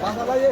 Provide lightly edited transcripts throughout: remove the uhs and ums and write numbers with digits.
Pasa lagi.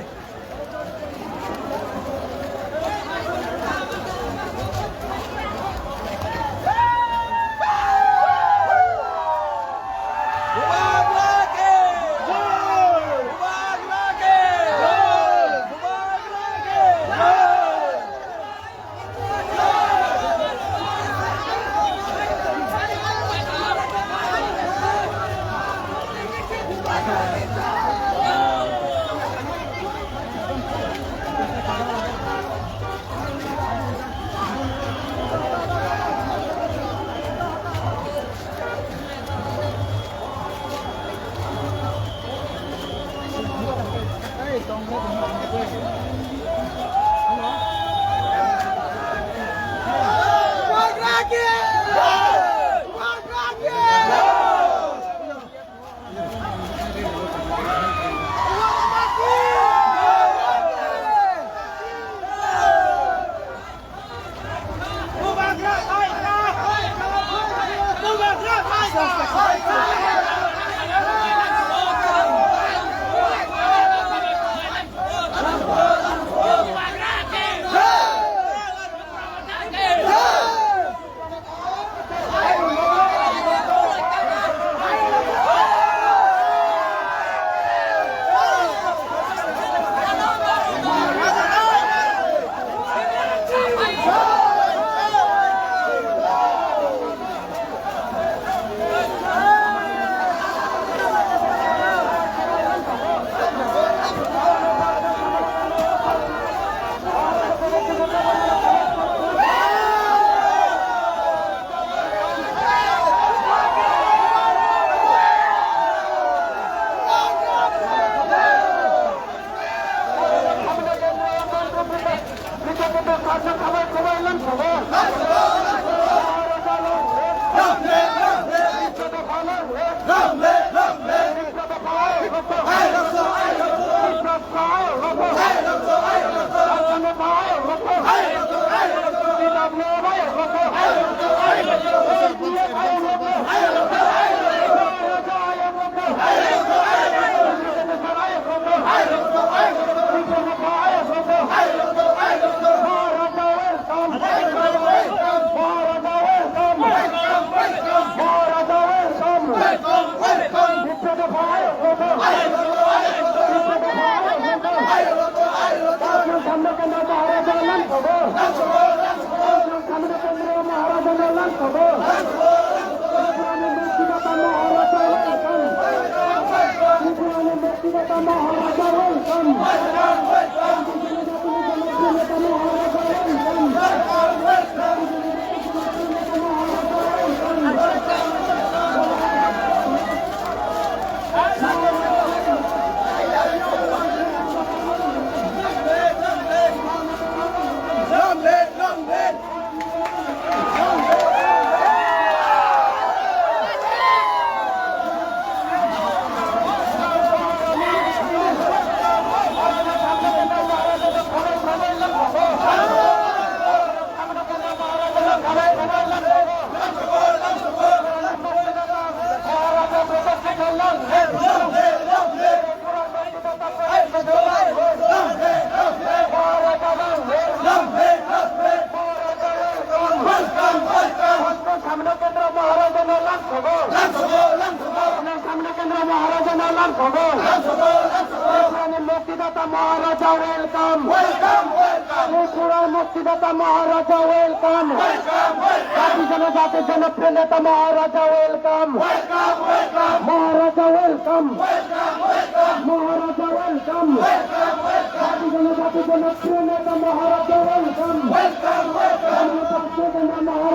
Muktidata Maharaja, welcome. Welcome, welcome. Tripura Muktidata Maharaja, welcome. Welcome, welcome. Jati Janajati Janapriya Neta Maharaja, welcome. Welcome, welcome. Maharaja, welcome. Welcome, welcome. Maharaja, welcome. Welcome, welcome. Jati Janajati Janapriya Neta Maharaja, welcome. Welcome, welcome.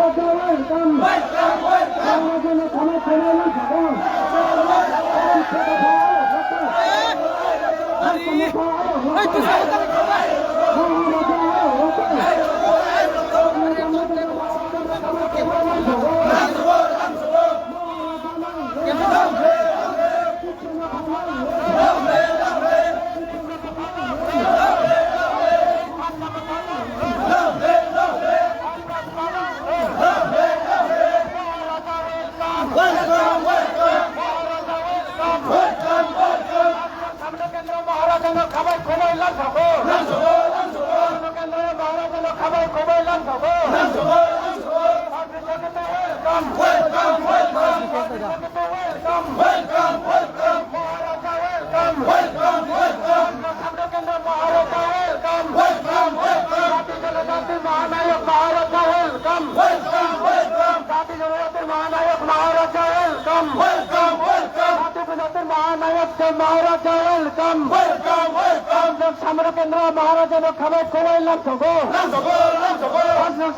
মহারাজানো খাবাই খোবাইলাম সগো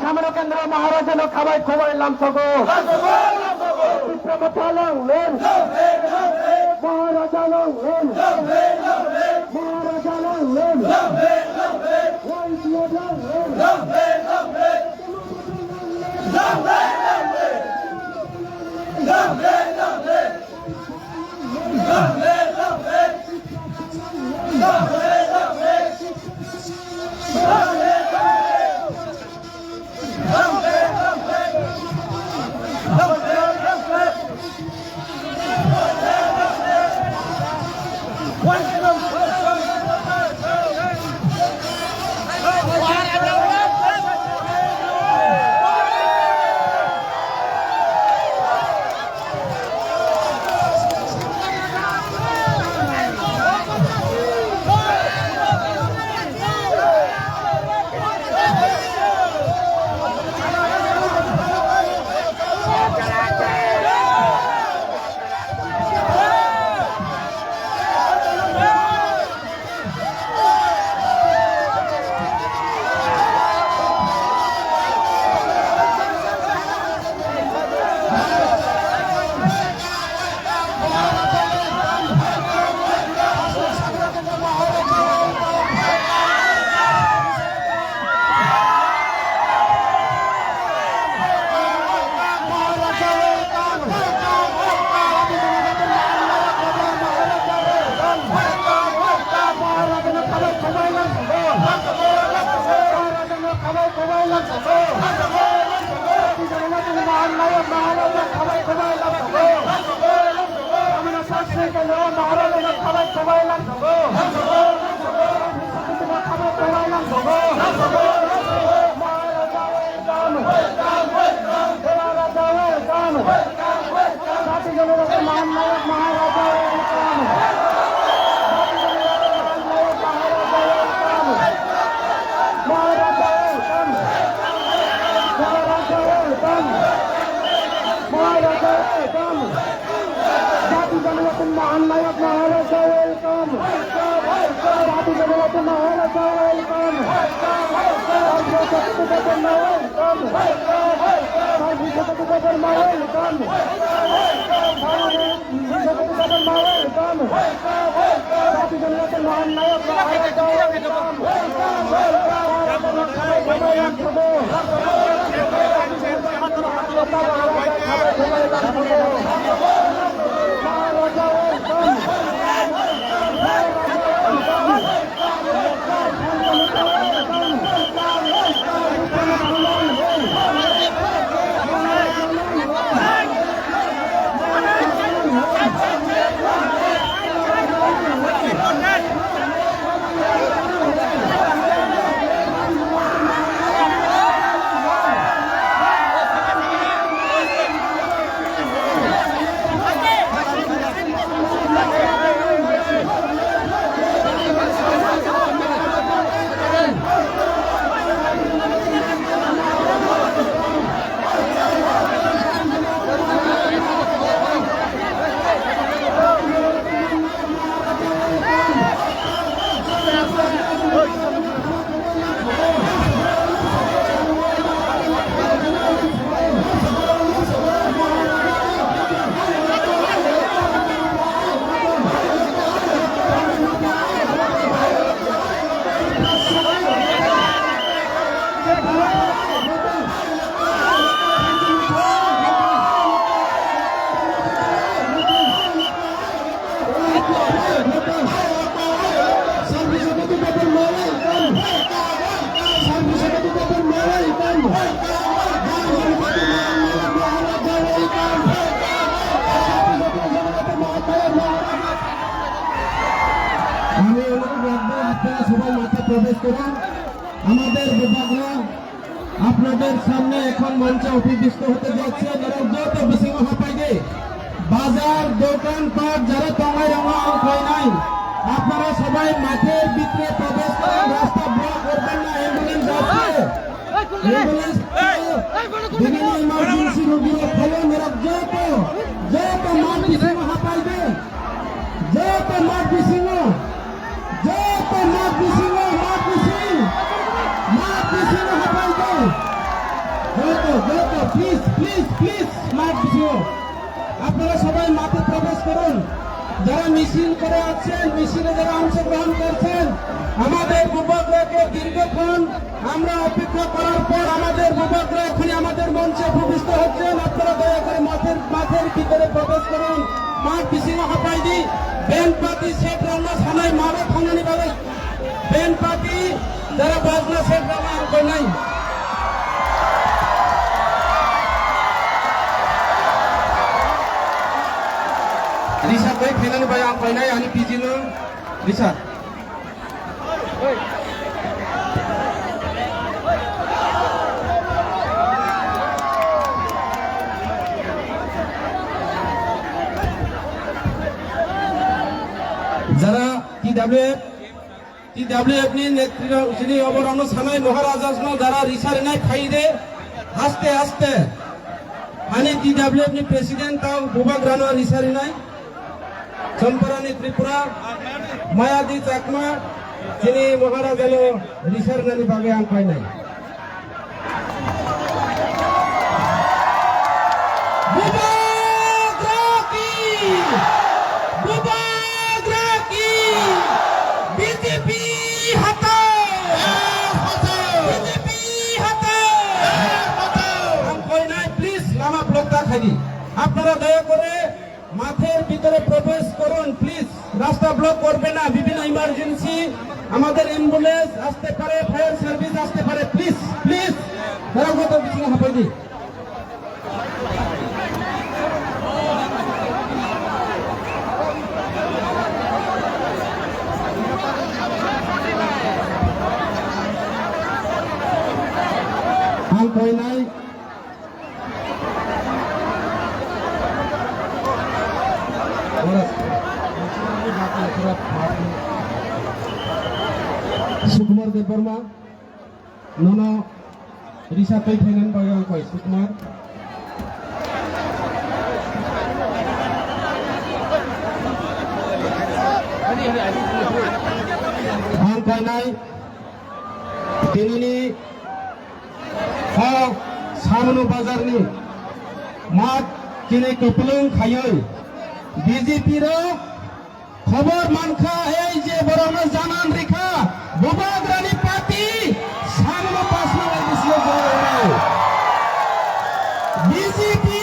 সামনে কেন্দ্র মহারাজানো খাবাই খোবাইলাম সগো বিপ্লবতালাংলেন মহারাজালাংলেন মহারাজালাংলেন করুন। আমাদের বিভাগরা আপনাদের সামনে এখন মঞ্চে অভিবিষ্ট হতে যাচ্ছে। যত বেশি হাঁপাইবে বাজার দোকানপাট যারা টঙ্গাই রঙা হয় নাই, আপনারা সবাই মাঠের ভিতরে প্রবেশ করেন। রাস্তা ব্লক করবেন না। অ্যাম্বুলেন্স আছে, অ্যাম্বুলেন্স বিভিন্ন ইমার্জেন্সি রোগীরা ফলো মেরা যত মাঠ বেশি হাঁপাইবে, যত মাঠ বেশি আপনারা সবাই মাঠে প্রবেশ করুন। যারা মিছিল করে আছেন, মিছিলে যারা অংশগ্রহণ করছেন, আমাদের যুবকরাকে দীর্ঘক্ষণ আমরা অপেক্ষা করার পর আমাদের যুবকরা এখন আমাদের মঞ্চে উপবিষ্ট হচ্ছেন। আপনারা দয়া করে মাঠের ভিতরে প্রবেশ করুন। মাঠ মিছিল হাঁপাই দি ব্যান্ড পার্টি সেট রান্না সানাই মারে থানানি বারে ব্যান্ড পার্টি যারা বাজনা সেট রান্না করে নাই। Risa koi final ni bayang koi nai ani PG no Risa. Jara TWF ni netrino sini oborano sanai Maharajas no jara Risa nai khai de haste haste. Ani TWF ni president tau Bubak Rano Risa nai. চম্পারানি Tripura মায়াদি Chakma যিনি মহারাজ এলো রিসার নানি ভাবে আন পাই নাই। BJP হাতাও BJP হাতাও আন পাই নাই। Please Lama ব্লকটা খাইদি আপনারা দয়া করে মাঠের ভিতরে প্রবেশ করুন। প্লিজ রাস্তা ব্লক করবে না। বিভিন্ন ইমার্জেন্সি আমাদের অ্যাম্বুলেন্স আসতে পারে, ফায়ার সার্ভিস আসতে পারে। প্লিজ প্লিজ তারা কত কিছু হাঁপাই দি কই নাই। सुकुमार देव वर्मा नोनो रिसा कई फाइनान बागान कई सुकुमार आं कई नाई दिनैनि सामनो बाजारनि माठ दिनै कपलुं खायै बीजेपी रो खबर मानखा এই যে বড় জানান রেখা বুবাগ রানী পার্টি সামনে পাস না লাগছে বিজেপি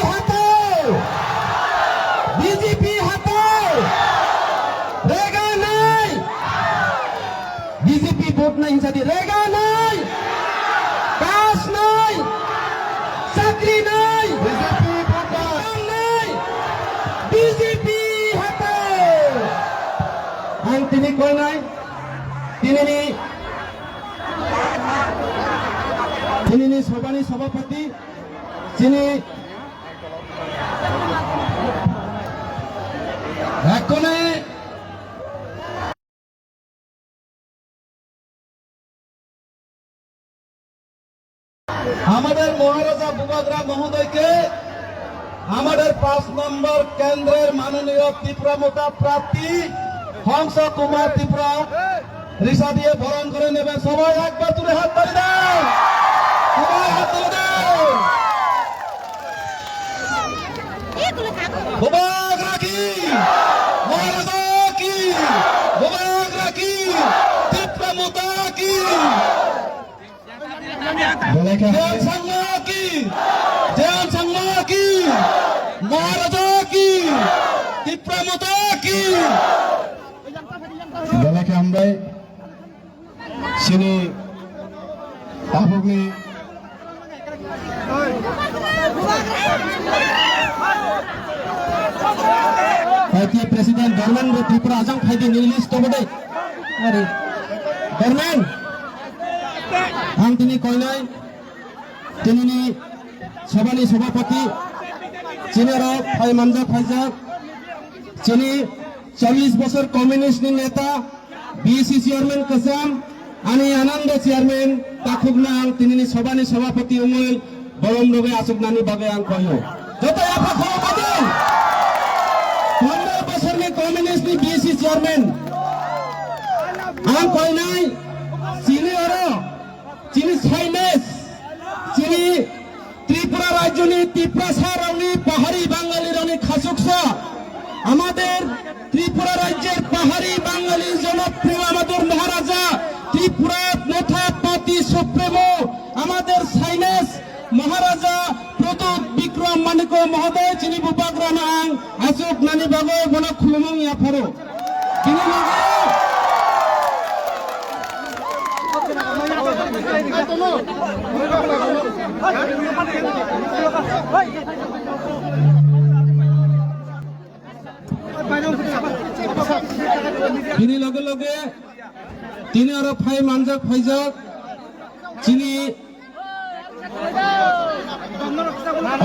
হাতাও রেগা নাই বিজেপি ভোট নাই হিংসা দিয়ে রেগা নাই কাজ নাই চাকরি নাই বিজেপি ভোট নাই বিজেপি তিনি কই নাই তিনি সভানি সভাপতি যিনি এখনে আমাদের মহারাজা বুবাগরা মহোদয়কে আমাদের 5 নম্বর কেন্দ্রের মাননীয় ত্রিপুরা মোটা প্রার্থী হংস কুমার ত্রিপুরা রিসা দিয়ে বরণ করে নেবেন। সবাই একবার তুলে হাত তালি দাও, সবাই হাত তুলে দাও। বুবাগ রাখি মহারাজা কি, বুবাগ রাখি ত্রিপুরা মোটা কি, জয়ান সংঘ কি, জয়ান সংঘ কি, মহারাজা কি, ত্রিপুরা মোটা কি। বেলাকে আমরা sini tahbugni Parti Presiden Government Tripura Ajang Khaidi Nilis to bode. Are Government आं दिनै कयनाय दिनैनि सभानि सभापति चिनेराव फाइ मानजा फाइजाक चिनी 40 बोसोर कम्युनिस्टनि नेता बीसी चेयरमैन कसम आणि आनंद चेयरमैन ताखुगना आं दिनैनि सभानि सभापति उमोल बरम रगे आसुकनानि बागै आं कयो जत आफा खबरबादि 15 बोसोरनि कम्युनिस्टनि बीसी चेयरमैन आं कयनाय चिनी आरो चिनी साइनेस चिनी त्रिपुरा राज्यनि तिप्रासा रावनि पाहाड़ी बांगाली रावनि खासुकसा আমাদের ত্রিপুরা রাজ্যের পাহাড়ি বাঙালি জনপ্রিয় আমাদের মহারাজা ত্রিপুরা নেতা পাতি সুপ্রিমো আমাদের সাইনেস মহারাজা প্রদুত বিক্রম মানিক মহোদয় চিনি বুবাগ্রাম আং আসুক নানি বাগো বন খুলুমং ইয়াফারো তিনি তিনি লগে লগে তিনি আর ফাই মানজাক ফাইজাক চিনি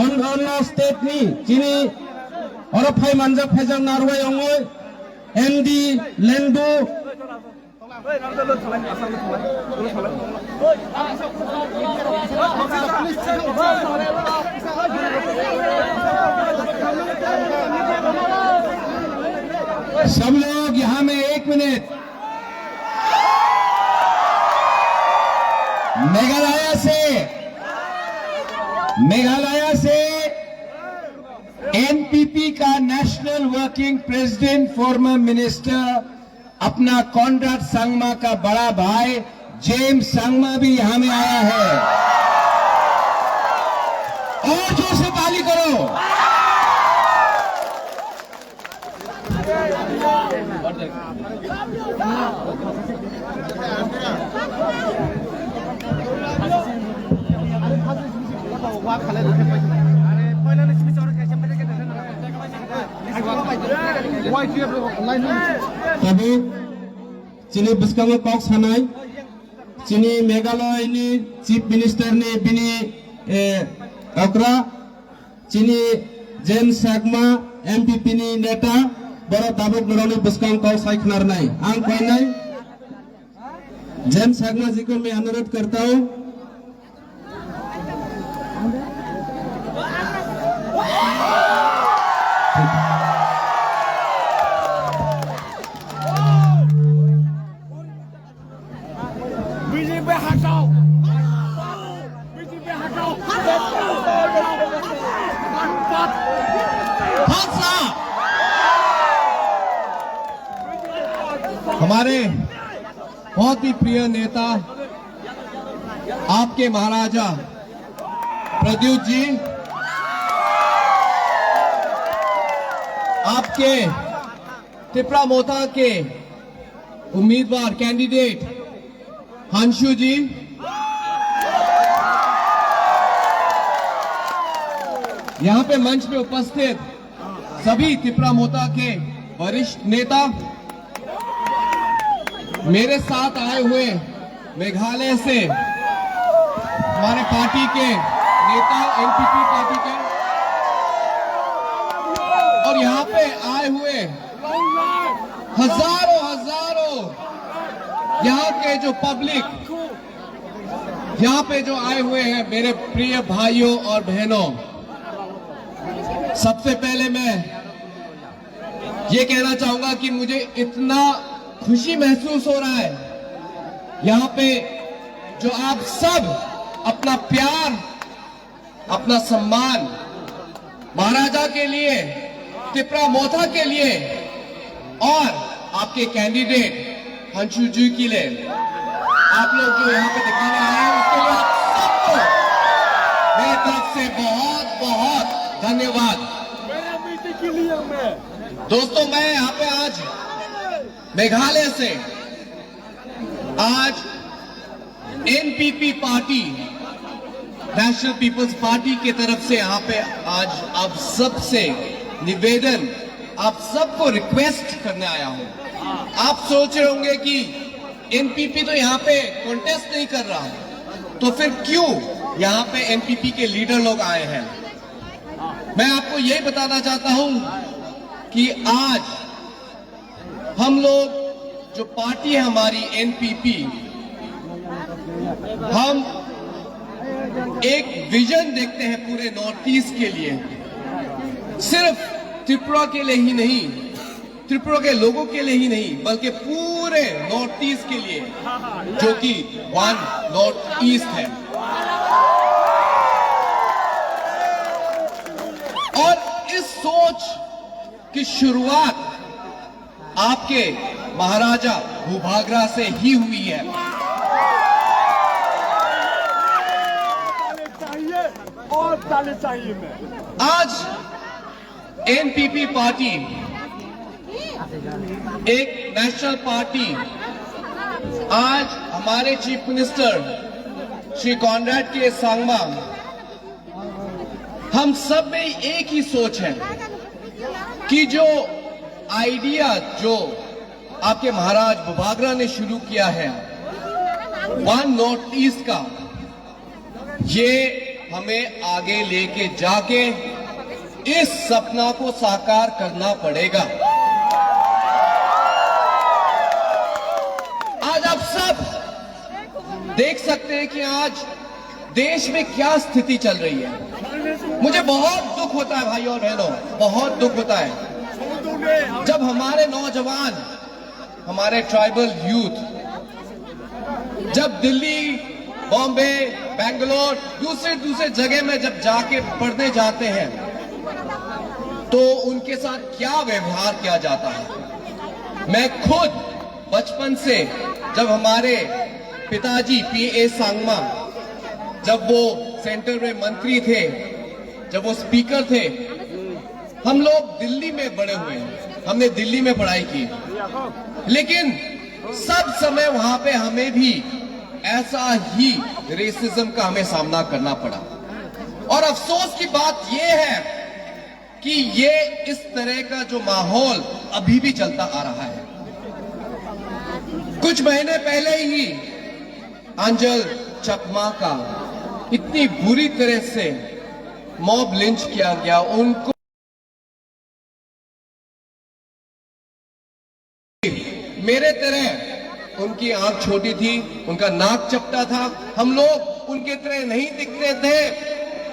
অন্য স্টেট নি চিনি আর ফাই মানজাক ফাইজাক নারওয়াই অঙ্গই এমডি লেন্ডু सब लोग यहाँ में 1 मिनट मेघालय से एनपीपी का national working president former minister अपना कॉन्ट्रैक्ट संगमा का बड़ा भाई जेम्स संगमा भी यहाँ में आया है और जोर से ताली करो तभी चिनी बिस्कांग कॉक्स हनाई चिनी मेघालय नि चीफ मिनिस्टर ने बिनी अकरा चिनी जेम्स संगमा एमपीपी नि नेता बड़ा दाबुक नरौनी बिस्कांग कॉक्स साइखनार नहीं आंग कोई नहीं जेम्स संगमा जी को मैं अनुरोध करता हूँ बीजेपी हटाओ हमारे बहुत ही प्रिय नेता आपके महाराजा प्रद्युत जी आपके त्रिपुरा मोता के उम्मीदवार कैंडिडेट हंशु जी यहाँ पे मंच पे उपस्थित सभी त्रिपुरा मोता के वरिष्ठ नेता मेरे साथ आए हुए मेघालय से हमारे पार्टी के नेता एनपीपी पार्टी के और यहाँ पे आए हुए हजारों यहाँ के जो पब्लिक यहाँ पे जो आए हुए हैं मेरे प्रिय भाइयों और बहनों सबसे पहले मैं ये कहना चाहूंगा कि मुझे इतना खुशी महसूस हो रहा है यहाँ पे जो आप सब अपना प्यार अपना सम्मान महाराजा के लिए त्रिपुरा मोता के लिए और आपके कैंडिडेट हंशु जी के लिए आप लोग जो यहाँ पे दिखाने आए हैं उसके लिए आप सबको मेरी तरफ से बहुत बहुत धन्यवाद। दोस्तों मैं यहाँ पे आज मेघालय से आज NPP party National People's Party की तरफ से यहाँ पे आज आप सबसे निवेदन आप सबको रिक्वेस्ट करने आया हूँ। आप सोच रहे होंगे कि एनपीपी तो यहाँ पे कॉन्टेस्ट नहीं कर रहा, तो फिर क्यों यहाँ पे एनपीपी के लीडर लोग आए हैं? मैं आपको यही बताना चाहता हूं कि आज हम लोग, जो पार्टी है हमारी एनपीपी, हम एक विजन देखते हैं पूरे नॉर्थ ईस्ट के लिए, सिर्फ त्रिपुरा के लिए ही नहीं, त्रिपुरा के लोगों के लिए ही नहीं, बल्कि पूरे नॉर्थ ईस्ट के लिए, जो कि वन नॉर्थ ईस्ट है। और इस सोच की शुरुआत आपके महाराजा भूभागरा से ही हुई है। और साले चाहिए मैं। आज एनपीपी पार्टी एक नेशनल पार्टी, आज हमारे चीफ मिनिस्टर श्री कॉनराड के सांगमा, हम सब में एक ही सोच है कि जो आइडिया जो आपके महाराज भूभागरा ने शुरू किया है वन नॉर्थ ईस्ट का, ये हमें आगे लेके जाके इस सपना को साकार करना पड़ेगा। आज आप सब देख सकते हैं कि आज देश में क्या स्थिति चल रही है। मुझे बहुत दुख होता है भाई और बहनों, बहुत दुख होता है जब हमारे नौजवान, हमारे ट्राइबल यूथ जब दिल्ली, बॉम्बे, बेंगलोर, दूसरे जगह में जब जाके पढ़ने जाते हैं तो उनके साथ क्या व्यवहार किया जाता है। मैं खुद बचपन से, जब हमारे पिताजी पीए सांगमा, जब वो सेंटर में मंत्री थे, जब वो स्पीकर थे, हम लोग दिल्ली में बड़े हुए हैं, हमने दिल्ली में पढ़ाई की, लेकिन सब समय वहां पे हमें भी ऐसा ही रेसिज्म का हमें सामना करना पड़ा। और अफसोस की बात यह है कि ये इस तरह का जो माहौल अभी भी चलता आ रहा है। कुछ महीने पहले ही अंजल चकमा का इतनी बुरी तरह से मॉब लिंच किया गया, उनको मेरे तरह उनकी आंख छोटी थी, उनका नाक चपटा था, हम लोग उनके तरह नहीं दिखते थे,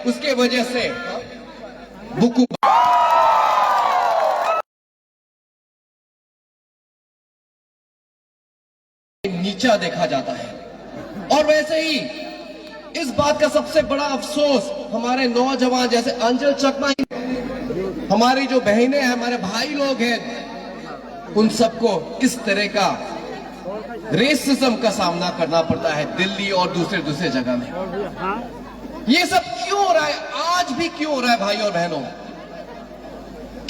उसके वजह से बुकु नीचा देखा जाता है। और वैसे ही इस बात का सबसे बड़ा अफसोस हमारे नौजवान जैसे अंजल चकमा, हमारी जो बहनें हैं, हमारे भाई लोग हैं, उन सबको इस तरह का रेसिज्म का सामना करना पड़ता है दिल्ली और दूसरे जगह में। ये सब क्यों हो रहा है? आज भी क्यों हो रहा है भाई और बहनों?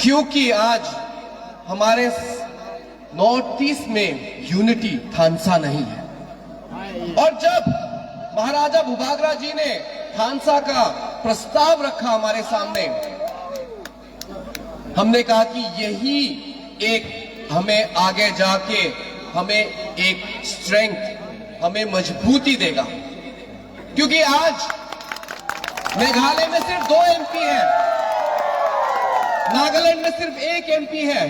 क्योंकि आज हमारे नॉर्थ ईस्ट में यूनिटी थानसा नहीं है। और जब महाराजा भूभागरा जी ने थानसा का प्रस्ताव रखा हमारे सामने, हमने कहा कि यही एक हमें आगे जाके हमें एक स्ट्रेंथ, हमें मजबूती देगा। क्योंकि आज मेघालय में सिर्फ 2 एमपी है, नागालैंड में सिर्फ 1 एमपी है,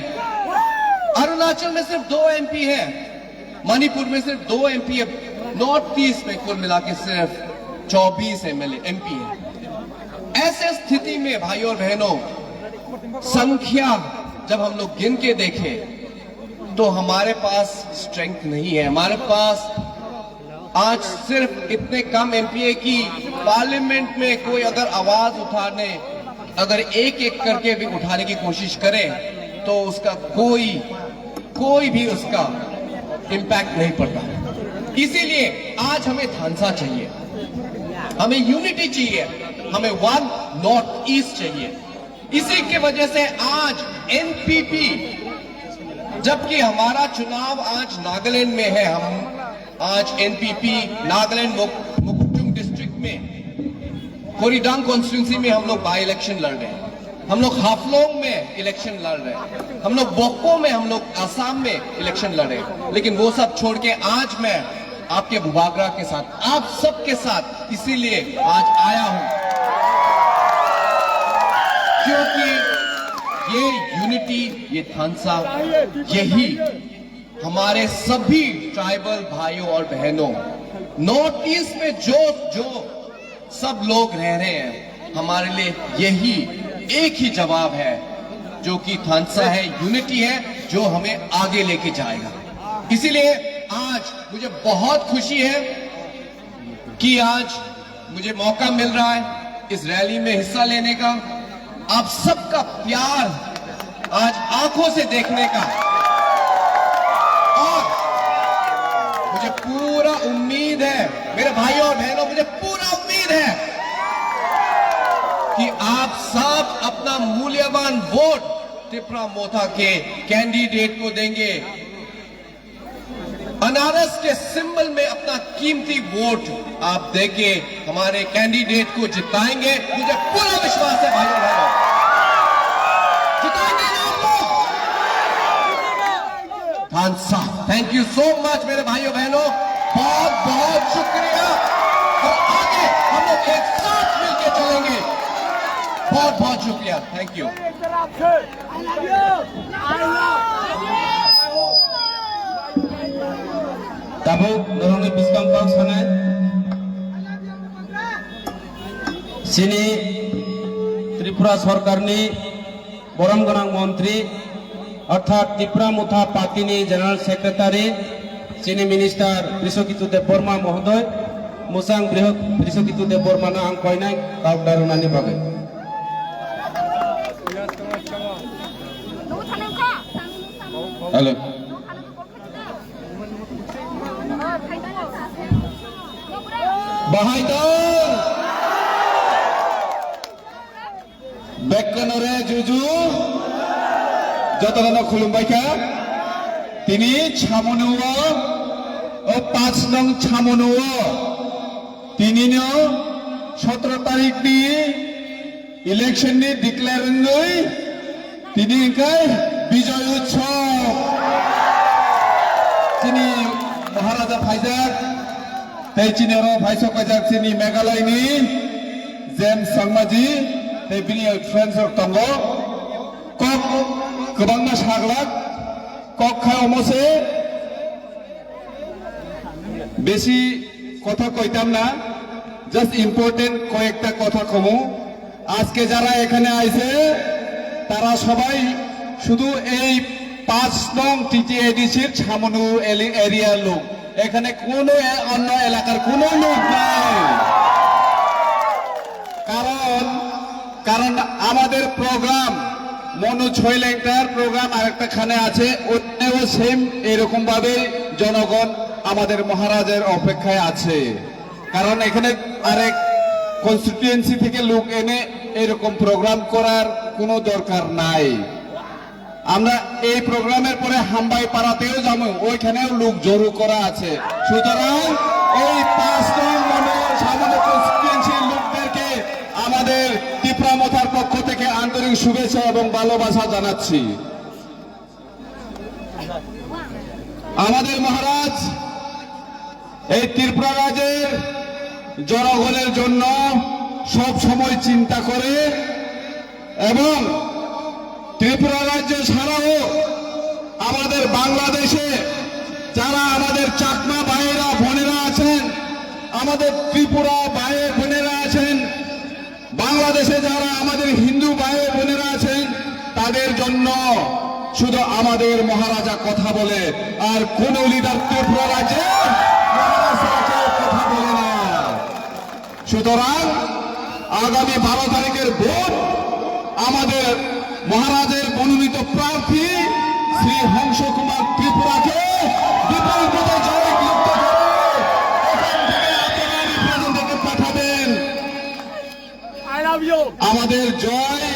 अरुणाचल में सिर्फ 2 एमपी है, मणिपुर में सिर्फ 2 एमपी है, नॉर्थ ईस्ट में कुल मिला के सिर्फ 24 एमपी है। ऐसे स्थिति में भाई और बहनों, संख्या जब हम लोग गिन के देखें तो हमारे पास स्ट्रेंथ नहीं है। हमारे पास आज सिर्फ इतने कम एमपी है कि पार्लियामेंट में कोई अगर आवाज उठाने, अगर एक करके भी उठाने की कोशिश करे तो उसका कोई भी उसका इंपैक्ट नहीं पड़ता। इसीलिए आज हमें थानसा चाहिए, हमें यूनिटी चाहिए, हमें वन नॉर्थ ईस्ट चाहिए। इसी की वजह से आज एनपीपी, जबकि हमारा चुनाव आज नागालैंड में है, हम आज एनपीपी नागालैंड मुकुटुंग डिस्ट्रिक्ट में कोरीडांग कॉन्स्टिट्यूंसी में हम लोग बाई इलेक्शन लड़ रहे हैं। हम लोग हाफलोंग में इलेक्शन लड़ रहे हैं, हम लोग बोको में, हम लोग आसाम में इलेक्शन लड़े, लेकिन वो सब छोड़ के आज मैं आपके भूभागरा के साथ, आप सबके साथ इसीलिए आज आया हूं क्योंकि ये यूनिटी, ये थानसा, यही हमारे सभी ट्राइबल भाइयों और बहनों, नॉर्थ ईस्ट में जो सब लोग रह रहे हैं, हमारे लिए यही एक ही जवाब है, जो कि थानसा है, यूनिटी है, जो हमें आगे लेके जाएगा। इसीलिए आज मुझे बहुत खुशी है कि आज मुझे मौका मिल रहा है इस रैली में हिस्सा लेने का, आप सबका प्यार आज आंखों से देखने का, और मुझे पूरा उम्मीद है, मेरे भाइयों और बहनों, मुझे पूरा उम्मीद है कि आप सब अपना मूल्यवान वोट तिपरा मोथा के कैंडिडेट को देंगे, अनारस के सिंबल में अपना कीमती वोट आप देके हमारे कैंडिडेट को जिताएंगे। मुझे पूरा विश्वास है भाइयों बहनों, जिताएंगे ना आप लोग। थानसा, थैंक यू सो मच मेरे भाइयों बहनों, बहुत बहुत शुक्रिया, और आगे हम लोग एक साथ मिलकर चलेंगे। बहुत बहुत शुक्रिया, thank you. Tabuk dorong biskang kau sana. Sini Tripura Sarkar ni Boram Ganang Mantri, अर्थात Tripura Mutha party ni General Secretary, Sini Minister Trisokitu Deborma Mohodoy, Musang Trisokitu Deborma na ang koinai kau darunani bagai. Halo. Bahaidon Bekkanore Juju Jotana Kulumbaika Tini Chamonuwa O 5 nong Chamonuwa Tini no 17 tarik ni election ni declare ngoi Tini kai Bijoy Utsav Tini Maharaja Faizak Tei Chinero Faisok Kajak Sini Meghalaya ni James Sangmaji Tei bini friends of Tongo Kok Kebangna Saglak Kok Khai Omose Beshi Kotha Koitam na Just important Koekta Kotha Komu Ajke Jara Ekhane Aise Tara Shobai Shudu ei 5 নং টিটিএডিসির ছামনু এরিয়ার লোক এখানে কোনো অন্য এলাকার কোনো লোক নাই কারণ আমাদের প্রোগ্রাম মনোজ হইলেঙ্কার প্রোগ্রাম আরেকটা খানে আছে ওও সেম এরকম ভাবে জনগণ আমাদের মহারাজের অপেক্ষায় আছে কারণ এখানে আরেক কনস্টিটিউয়েন্সি থেকে লোক এনে এরকম প্রোগ্রাম করার কোনো দরকার নাই আমরা এই প্রোগ্রামের পরে হামবাই পাড়াতেও যাবো ওইখানেও লোক জড়ো করা আছে সুতরাং এই 5 নং সামনে কনস্টিটিউয়েন্সির লোকদেরকে আমাদের ত্রিপুরা মোথার পক্ষ থেকে আন্তরিক শুভেচ্ছা এবং ভালোবাসা জানাচ্ছি আমাদের মহারাজ এই ত্রিপুরা রাজ্যের জনগণের জন্য সব সময় চিন্তা করে এবং ত্রিপুরা রাজ্য ছাড়াও আমাদের বাংলাদেশে যারা আমাদের চাকমা ভাইয়েরা বোনেরা আছেন আমাদের ত্রিপুরা ভাই বোনেরা আছেন বাংলাদেশে যারা আমাদের হিন্দু ভাই বোনেরা আছেন তাদের জন্য শুধু আমাদের মহারাজা কথা বলে আর কোন লিডার ত্রিপুরা রাজ্যে কথা বলে না সুতরাং আগামী 12 তারিখের ভোট আমাদের মহারাজের মনোনীত প্রার্থী শ্রী হংস কুমার ত্রিপুরাকে বিপুল ভোটে জয়যুক্ত করে এখান থেকে আপনারা রিপ্রেজেন্টেটিভ পাঠাবেন আমাদের জয়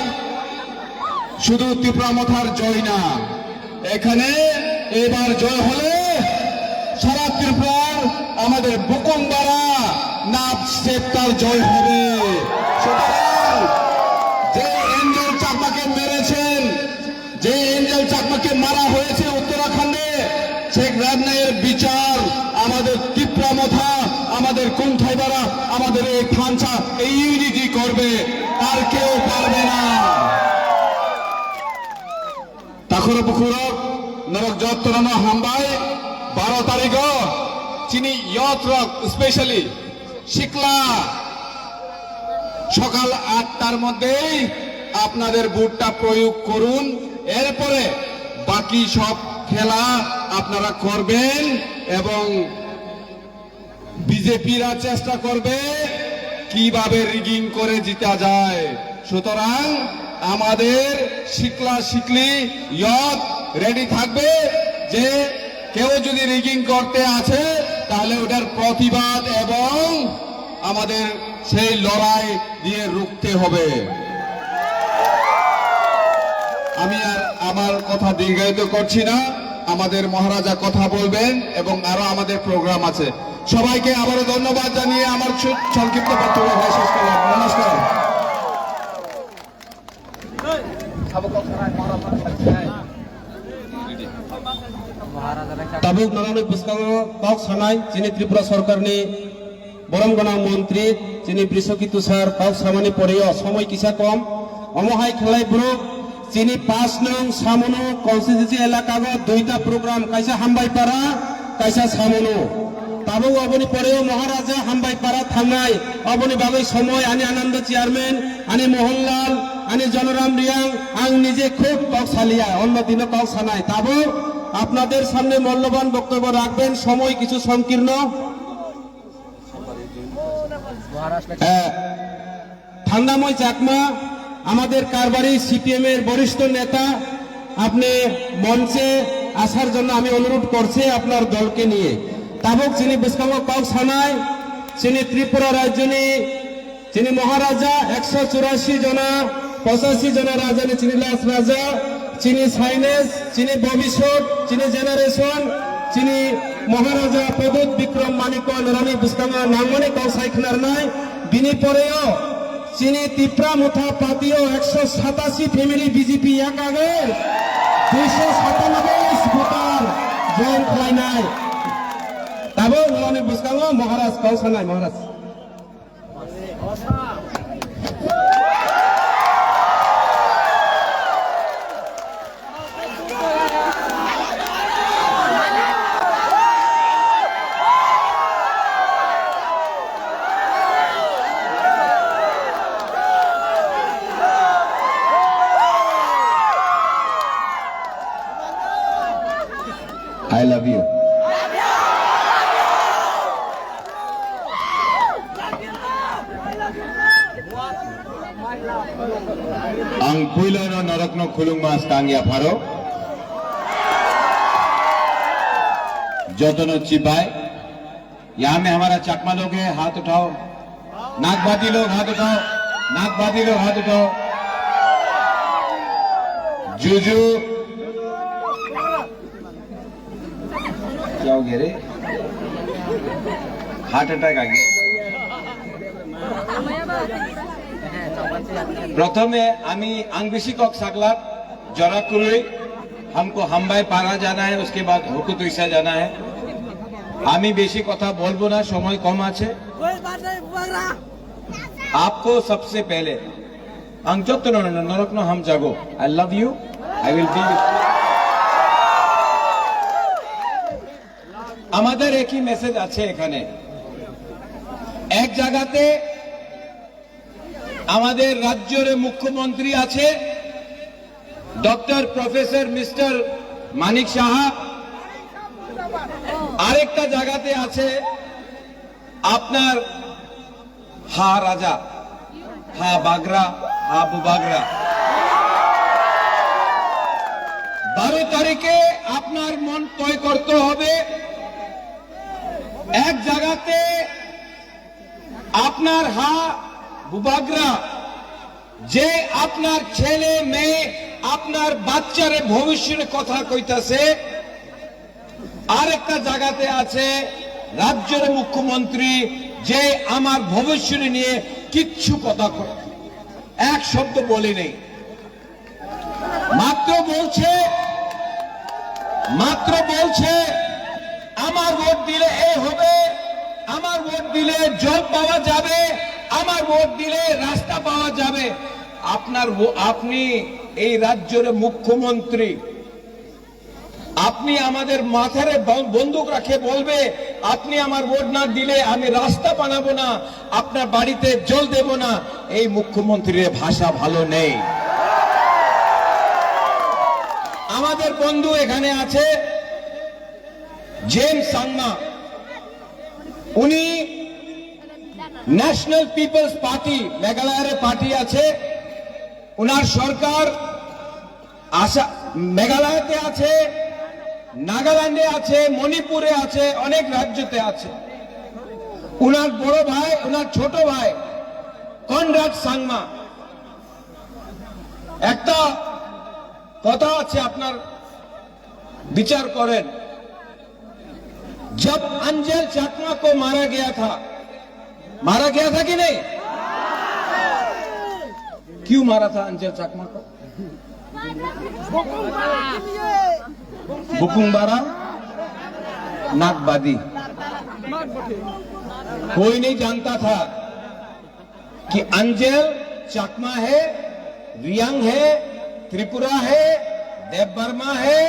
শুধু ত্রিপুরা মোথার জয় না এখানে এবার জয় হলে সারা ত্রিপুরার আমাদের বুকুমবাড়া নাব সেক্টর জয় হবে সুতরাং যে এনজল চাকমা চাকমাকে মারা হয়েছে উত্তরাখণ্ডে, শেখ রাজনায়ের বিচার আমাদের তীব্রামথা, আমাদের কুণ্ঠাইবাড়া, আমাদের এই খাঞ্চা এই ইউনিটি করবে, আর কেউ পারবে না। তাখর পুকুরক নরক যত্ন হামবাই 12 তারিখ চিনি ইয়ত্রক স্পেশালি শিকলা সকাল 8টার মধ্যেই আপনাদের বুটটা প্রয়োগ করুন। এরপরে বাকি সব খেলা আপনারা করবেন এবং বিজেপিরা চেষ্টা করবে কিভাবে রিগিং করে জিতা যায়। সুতরাং আমাদের শিকলা শিকলি ইয়ত রেডি থাকবে যে কেউ যদি রিগিং করতে আছে তাহলে ওটার প্রতিবাদ এবং আমাদের সেই লড়াই দিয়ে রুখতে হবে। আমি আর আমার কথা দীর্ঘায়িত করছি না, আমাদের মহারাজা কথা বলবেন এবং আরো আমাদের প্রোগ্রাম আছে। সবাইকে আবারও ধন্যবাদ জানিয়ে আমার সংক্ষিপ্ত বক্তব্য শেষ করলাম। নমস্কার। ताबुक नारायण पुष्कांग कक सानाय चिनी त्रिपुरा सरकारनि बरम गना मंत्री चिनी बृषकी तुषार कक सामानि परेयो समय किसा कम अमहाय खेलाय ब्रुक चिनी 5 नং सामनो कन्स्टिट्यूएंसी एलाकागो दुईटा प्रोग्राम काइसा हामबायपारा काइसा सामनो ताबुक अबनि परेयो महाराजा हामबायपारा थांनाय अबनि बागै समय आनि आनंद चेयरमैन आनि मोहनलाल आनि जनराम रियां आं निजे खुद कक सालिया अन्य दिन कक सानाय ताबुक আপনাদের সামনে মূল্যবান বক্তব্য রাখবেন, সময় কিছু সংকীর্ণ। ঠান্ডাময় চাকমা আমাদের কারবারি সিপিএম এর বরিষ্ঠ নেতা, আপনি মঞ্চে আসার জন্য আমি অনুরোধ করছি আপনার দলকে নিয়ে। তাবুক চিনি বিস্কাঙ্গ কক সানায় চিনি ত্রিপুরা রাজ্যনি চিনি মহারাজা 184 জনা 85 জনা রাজানি চিনি লাস রাজা চিনি সাইনেস চিনি ভবিষ্যৎ চিনি জেনারেশন চিনি মহারাজা পদুত বিক্রম মানিক রানী বিস্কাঙ্গা নামনি কৌ সাইখনার নাই বিনি পরেও চিনি তিপ্রা মুথা পাতিও 187 ফ্যামিলি বিজেপি এক আগে 297 ভোটার জয়েন খাই নাই তাবো রানী বিস্কাঙ্গা মহারাজ কৌ সানাই মহারাজ I love you. Ang puilo no norak no khulung mas kangya pharo. जोतनो चिपाए यहाँ में हमारा चकमा लोग है, हाथ उठाओ। नागबादी लोग हाथ उठाओ, नागबादी लोग हाथ उठाओ। जुजू क्या हो गया रे? हार्ट अटैक आ गया। प्रथमे आमी आंगबिशी कक सागला जरा कुरुई हमको हामबाय पारा जाना है, उसके बाद हुकुतुइसा जाना है। आमी बेशी कथा बोलबो ना, समय कम आछे। आपको सबसे पहले अंजोत्तन नरकनो हम जागो आई love you, I will be আমাদের একই মেসেজ আছে এখানে। এক জায়গাতে আমাদের রাজ্যের মুখ্যমন্ত্রী আছে doctor professor mister Manik Saha, আরেকটা জায়গাতে আছে আপনার হা রাজা, হা বাগরা, হা বুবাগরা। 12 তারিখে আপনার মন তয় করতে হবে। এক জায়গাতে আপনার হা বুবাগরা যে আপনার ছেলে মেয়ে আপনার বাচ্চার ভবিষ্যতের কথা কইতাছে, আরেকটা জায়গাতে আছে রাজ্যের মুখ্যমন্ত্রী যে আমার ভবিষ্যৎ নিয়ে কিচ্ছু কথা কয়, এক শব্দ বলে নেই, মাত্র বলছে মাত্র বলছে আমার ভোট দিলে এ হবে, আমার ভোট দিলে জল পাওয়া যাবে, আমার ভোট দিলে রাস্তা পাওয়া যাবে। আপনি এই রাজ্যের মুখ্যমন্ত্রী, আপনি আমাদের মাথায় বন্দুক রাখে বলবে আপনি আমার ভোট না দিলে আমি রাস্তা বানাবো না, আপনার বাড়িতে জল দেব না। এই মুখ্যমন্ত্রীর ভাষা ভালো নেই। আমাদের বন্ধু এখানে আছে জেমস সাংমা, উনি ন্যাশনাল পিপলস পার্টি, মেঘালয়ের পার্টি আছে, উনার সরকার মেঘালয়তে আছে, নাগাল্যান্ডে আছে, মণিপুরে আছে, অনেক রাজ্যতে আছে। উনার বড় ভাই, উনার ছোট ভাই কনরাড সাংমা। একটা কথা আছে, আপনার বিচার করেন। जब अंजल चाकमा को मारा गया था कि नहीं? क्यों मारा था अंजल चाकमा को? बुकुंबारा नागबादी। कोई नहीं जानता था कि अंजल चाकमा है, रियांग है, त्रिपुरा है, देव बर्मा है,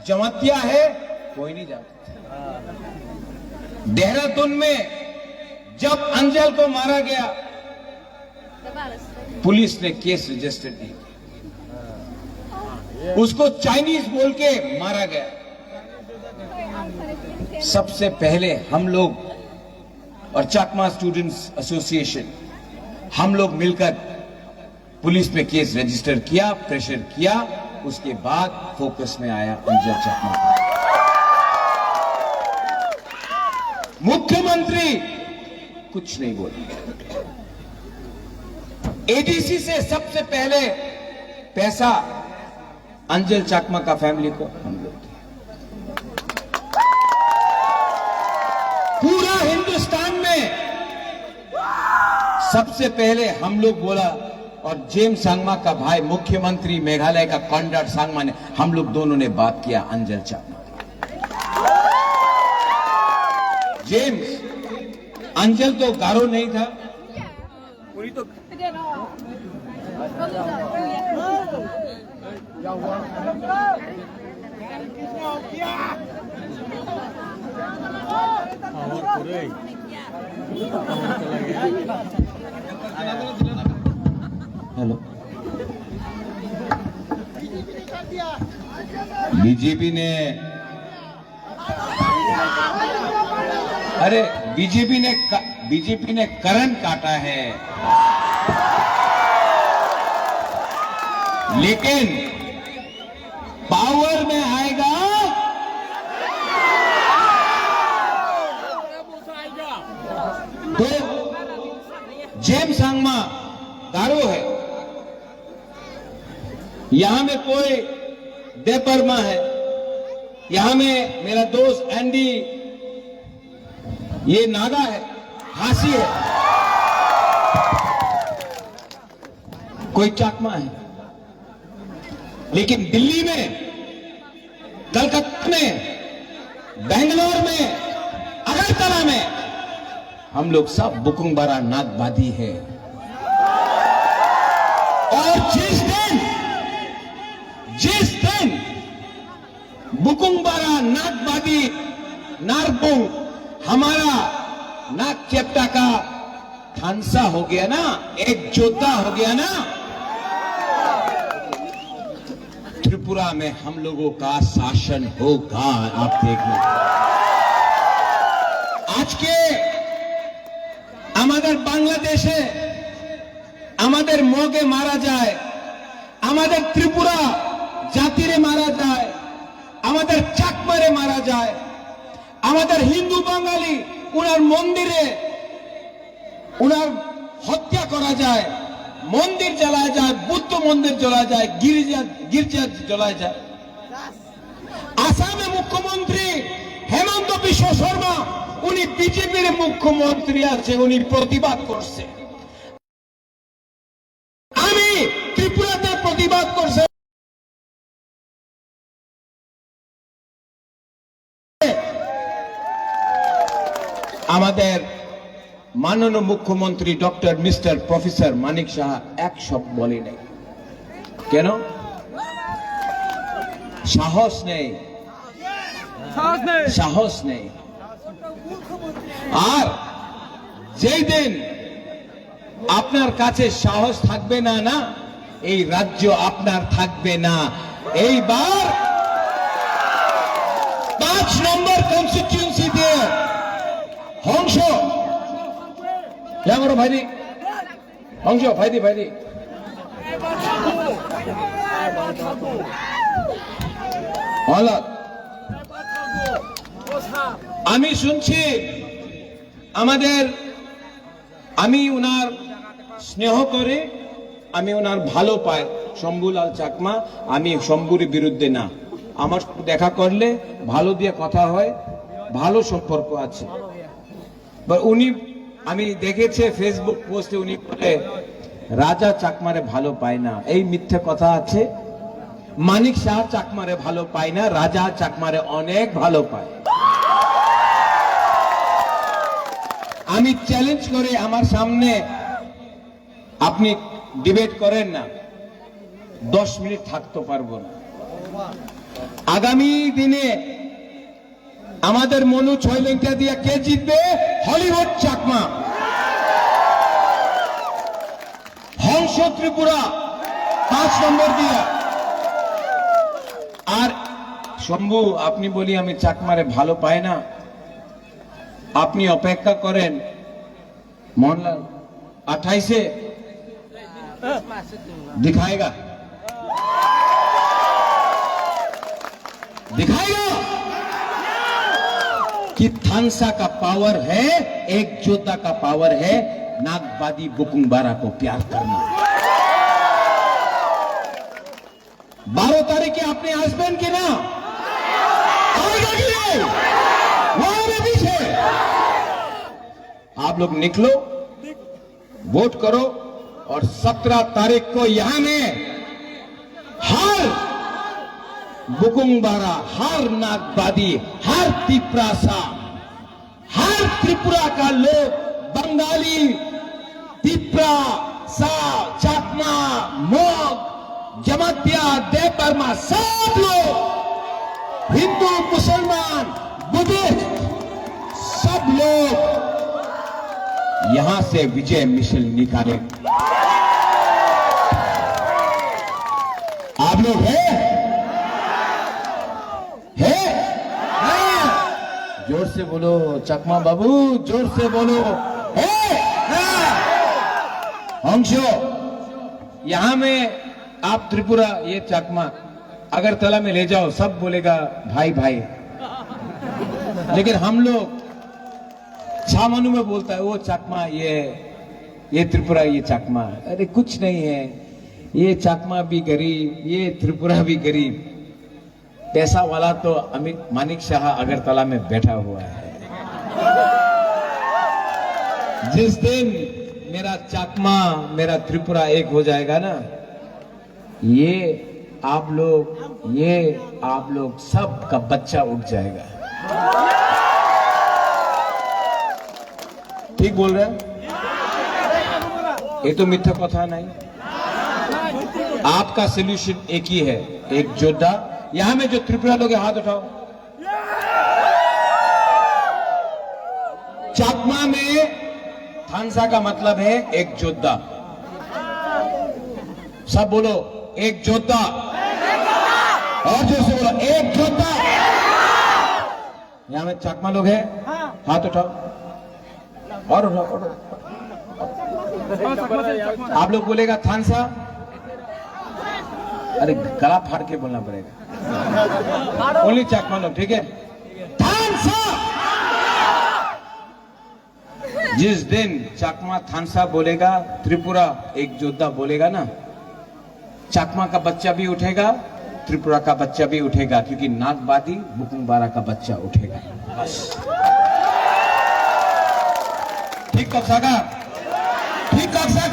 जमातिया है, कोई नहीं जानता। देहरादून में जब अंजल को मारा गया, पुलिस ने केस रजिस्टर नहीं किया, उसको चाइनीज बोल के मारा गया। सबसे पहले हम लोग और चाकमा स्टूडेंट्स एसोसिएशन, हम लोग मिलकर पुलिस में केस रजिस्टर किया, प्रेशर किया, उसके बाद फोकस में आया अंजल चाकमा। मुख्यमंत्री कुछ नहीं बोले। एडीसी से सबसे पहले पैसा अंजल चाकमा का फैमिली को हम लोग दिए। पूरा हिंदुस्तान में सबसे पहले हम लोग बोला, और जेम्स सांगमा का भाई मुख्यमंत्री मेघालय का कॉनराड सांगमा ने, हम लोग दोनों ने बात किया अंजल चाकमा। जेम्स, अंजल तो गारो नहीं था, हेलो, बीजेपी ने, अरे बीजेपी ने करंट काटा है, लेकिन पावर में आएगा तो जेम्स सांगमा गारो है, यहां में कोई देपरमा है, यहां में मेरा दोस्त एंडी ये नागा है, हासी है, कोई चाकमा है। लेकिन दिल्ली में, कलकत्ता में, बेंगलोर में, अगरतला में हम लोग सब बुकुंबारा नागबादी है। और जिस दिन बुकुंबारा नागबादी नारपुंग हमारा नाग चेप्टा का खानसा हो गया ना, एक जोधा हो गया ना, त्रिपुरा में हम लोगों का शासन होगा। आप देखना, आज के আমাদের বাংলাদেশে আমাদের মগে মারা যায়, আমাদের ত্রিপুরা জাতিরে মারা যায়, আমাদের চাকমারে মারা যায়, আমাদের হিন্দু বাঙালি উনার মন্দিরে উনার হত্যা করা যায়, মন্দির জ্বালায় যায়, বুদ্ধ মন্দির জ্বলা যায়, গির্জা জ্বলা যায়। আসামে মুখ্যমন্ত্রী হেমন্ত বিশ্ব শর্মা, উনি বিজেপির মুখ্যমন্ত্রী আছে, উনি প্রতিবাদ করছে। আমি ত্রিপুরাতে প্রতিবাদ করছে। আমাদের মাননীয় মুখ্যমন্ত্রী doctor mister professor Manik Saha এক শব্দ বলে নেই। কেন? সাহস নেই, সাহস নেই। আর যেই দিন আপনার কাছে সাহস থাকবে না, না এই রাজ্য আপনার থাকবে না। এইবার 5 নম্বর কনস্টিটিউয়েন্সি দিয়ে হংস বড় ভাইদি, হংস ভাইদি ভাইদি আমি শুনছি আমি উনার স্নেহ করে, আমি ওনার ভালো পাই শম্ভুলাল চাকমা। আমি শম্ভুর বিরুদ্ধে না, আমার দেখা করলে ভালো দিয়ে কথা হয়, ভালো সম্পর্ক আছে। উনি আমি দেখেছে ফেসবুক পোস্টে উনি বলে রাজা চাকমারে ভালো পায় না, এই মিথ্যে কথা আছে। মানিক শাহ চাকমারে ভালো পায় না, রাজা চাকমারে অনেক ভালো পায়। আমি চ্যালেঞ্জ করে আমার সামনে আপনি ডিবেট করেন না, 10 মিনিট থাকতে পারবো না। আগামী দিনে আমাদের মনু 6 লেংটা দিয়ে কে জিতবে? হলিউড চাকমা। হংস ত্রিপুরা 5 নম্বর দিয়া। আর শম্ভু আপনি বলি আমি চাকমারে ভালো পাই না, আপনি অপেক্ষা করেন मोहनलाल 28 दिखाएगा कि थानसा का पावर है, एक जोधा का पावर है नागबादी बुकुंबारा को प्यार करना। 12 तारीख के अपने हस्बैंड के ना आएगा कि नहीं? वहां में पीछे आप लोग निकलो, वोट करो और 17 तारीख को यहां में हर बुकुंबारा, हर नागबादी, हर तिपरासा, हर त्रिपुरा का लोग, बंगाली, तिपरा, सा, चाकमा, मोग, जमातिया, देवबर्मा, सब लोग, हिंदू, मुसलमान, बुद्धिस्ट, सब लोग यहां से विजय मिशल निकाले। आप लोग हैं? जोर से बोलो चकमा बाबू, जोर से बोलो। हंसो यहां में आप त्रिपुरा, ये चकमा अगरतला में ले जाओ, सब बोलेगा भाई भाई। लेकिन हम लोग छामनु में बोलता है वो चकमा, ये त्रिपुरा, ये चकमा। अरे कुछ नहीं है, ये चकमा भी गरीब, ये त्रिपुरा भी गरीब। पैसा वाला तो अमित मानिक शाह अगरतला में बैठा हुआ है। जिस दिन मेरा चकमा, मेरा त्रिपुरा एक हो जाएगा ना, ये आप लोग सब का बच्चा उठ जाएगा। ठीक बोल रहे हैं? ये तो मिथ्या कथा नहीं। आपका सॉल्यूशन एक ही है, एक योद्धा। यहां में जो त्रिपुरा लोग हाथ उठाओ। चाकमा में थानसा का मतलब है एक योद्धा। सब बोलो एक योद्धा, और जोर से बोलो एक योद्धा। यहां में चाकमा लोग हैं, हाथ उठाओ और उठाओ। आप लोग बोलेगा थानसा, अरे गला फाड़ के बोलना पड़ेगा। ओनली चाकमा लोग, ठीक है? थानसा। जिस दिन चाकमा थानसा बोलेगा, त्रिपुरा एक योद्धा बोलेगा ना, चाकमा का बच्चा भी उठेगा, त्रिपुरा का बच्चा भी उठेगा, क्योंकि नागबादी बुकुंबारा का बच्चा उठेगा। बस ठीक कब्जा, ठीक कब्जा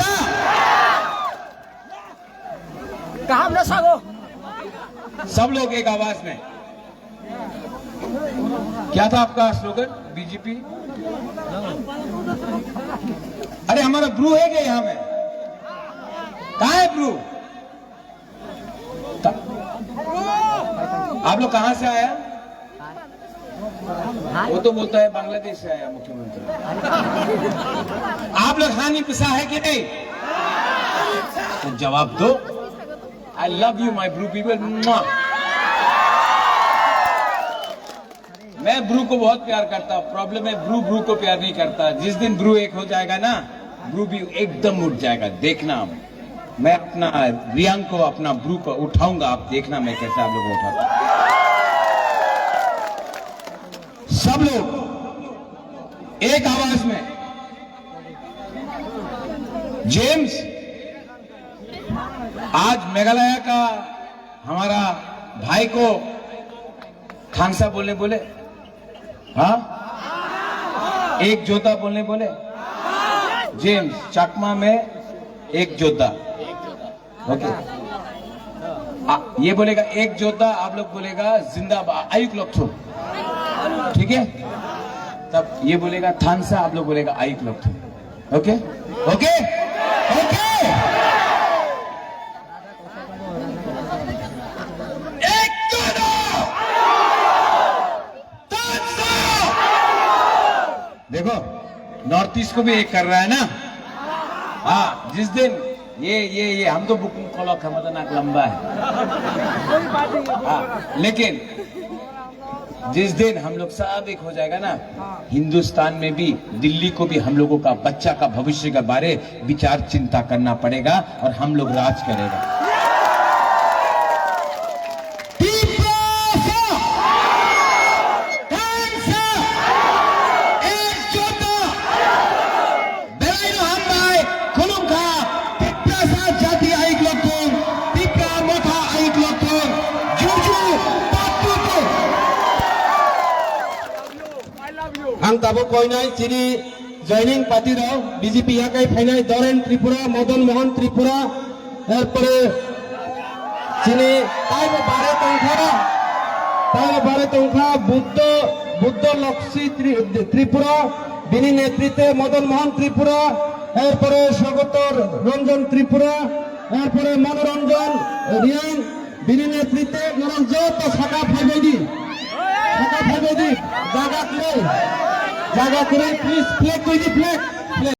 कहाँ न सागो। सब लोग एक आवाज में। क्या था आपका स्लोगन? बीजेपी। अरे हमारा ब्रू है क्या यहाँ में? कहाँ है ब्रू? आप लोग कहाँ से आया? वो तो बोलता है बांग्लादेश से आया मुख्यमंत्री। आप लोग हानि पिसा है कि नहीं? तो जवाब दो। I love you my Bru people. मैं ब्रू को बहुत प्यार करता हूं। प्रॉब्लम है ब्रू को प्यार नहीं करता। जिस दिन ब्रू एक हो जाएगा ना, ब्रू भी एकदम उठ जाएगा। देखना, मैं अपना रियांग को, अपना ब्रू को उठाऊंगा। आप देखना मैं कैसे आप लोगों को उठाता हूं। सब लोग एक आवाज में, जेम्स, आज मेघालय का हमारा भाई को खांसा बोले, हाँ, एक जोधा बोले। जेम्स, चकमा में एक जोधा, ओके। ये बोलेगा एक जोधा, आप लोग बोलेगा जिंदाबाद आयुक लोग, ठीक है? तब ये बोलेगा थानसा, आप लोग बोलेगा आयुक लोग, ओके ओके ओके। एक जोधा, थानसा। देखो नॉर्थ ईस्ट को भी एक कर रहा है ना। हाँ, जिस दिन ये हम तो बुकिंग खोलो खतरनाक लंबा है। हाँ, लेकिन जिस दिन हम लोग सब एक हो जाएगा ना, हिंदुस्तान में भी, दिल्ली को भी हम लोगों का बच्चा का भविष्य के बारे विचार चिंता करना पड़ेगा और हम लोग राज करेगा। आं दाबो कोइनाय चिनी जॉइनिंग पार्टी राव बीजेपी याकाय फाइनाय दरेन त्रिपुरा मदन मोहन त्रिपुरा एरपरे चिनी ताइबो बारे तंखा बुद्ध लक्ष्मी त्रिपुरा बिनी नेतृत्वे मदन मोहन त्रिपुरा एरपरे स्वागत रंजन त्रिपुरा एरपरे मनोरंजन रियांग बिनी नेतृत्वे मनोरंजन तो शाखा फाइबेदी जागा करे प्लीज फ्लैग कोई दी फ्लैग